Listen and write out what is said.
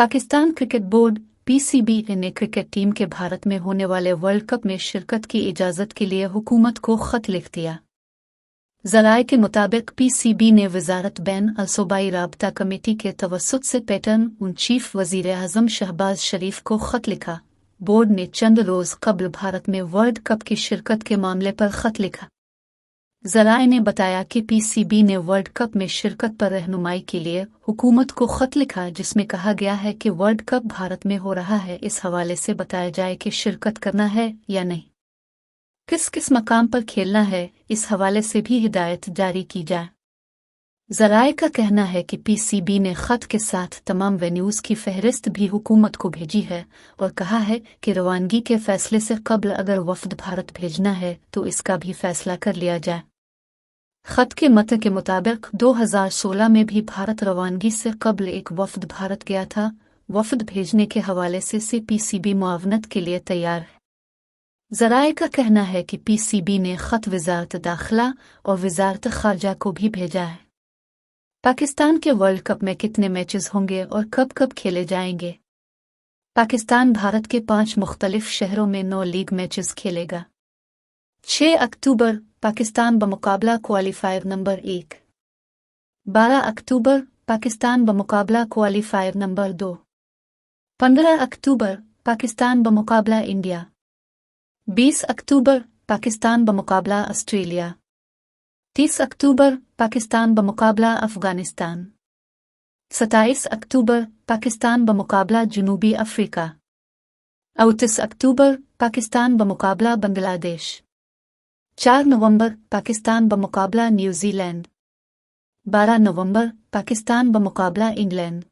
Pakistan cricket board (PCB) ने cricket team के भारत में होने वाले वर्ल्ड कप में शिरकत की इजाज़त के लिए हुकूमत को ख़त लिख दिया। ज़राए के मुताबिक PCB ने वज़ारत बैन अल-सूबाई राब्ता कमेटी के तवस्सुत से पैटर्न चीफ वज़ीर-ए-आज़म शहबाज शरीफ को ख़त लिखा। बोर्ड ने चंद रोज़ कबल भारत में वर्ल्ड कप की शिरकत के मामले पर ख़त लिखा। ज़राए ने बताया कि PCB ने वर्ल्ड कप में शिरकत पर रहनुमाई के लिए हुकूमत को ख़त लिखा, जिसमें कहा गया है कि वर्ल्ड कप भारत में हो रहा है, इस हवाले से बताया जाए कि शिरकत करना है या नहीं, किस किस मकाम पर खेलना है, इस हवाले से भी हिदायत जारी की जाए। ज़राए का कहना है कि PCB ने ख़त के साथ तमाम वेन्यूज़ की फहरिस्त भी हुकूमत को भेजी है और कहा है कि रवानगी के फ़ैसले से कबल अगर वफ़द भारत भेजना है तो इसका भी फ़ैसला कर लिया जाए। ख़त के मतन के मुताबिक 2016 में भी भारत रवानगी से कबल एक वफ़द भारत गया था। वफ़द भेजने के हवाले से PCB मुआवनत के लिए तैयार है। ज़राए का कहना है कि PCB ने ख़त वज़ारत दाखिला और वज़ारत ख़ारजा को भी भेजा है। पाकिस्तान के वर्ल्ड कप में कितने मैचेस होंगे और कब कब खेले जाएंगे? पाकिस्तान भारत के 5 मुख्तलिफ शहरों में 9 लीग मैचेस खेलेगा। 6 अक्टूबर पाकिस्तान बमुकाबला क्वालीफायर नंबर 1। 12 अक्टूबर पाकिस्तान बमुकाबला क्वालीफायर नंबर 2। 15 अक्टूबर पाकिस्तान बमुकाबला इंडिया। 20 अक्टूबर पाकिस्तान बमुकाबला ऑस्ट्रेलिया। 30 अक्टूबर पाकिस्तान बमुकाबला अफ़गानिस्तान। 27 अक्टूबर पाकिस्तान बमुकाबला जनूबी अफ्रीका। 29 अक्टूबर पाकिस्तान बमुकाबला बांग्लादेश। 4 नवंबर पाकिस्तान बमुकाबला न्यूजीलैंड। 12 नवंबर पाकिस्तान बमुकाबला इंग्लैंड।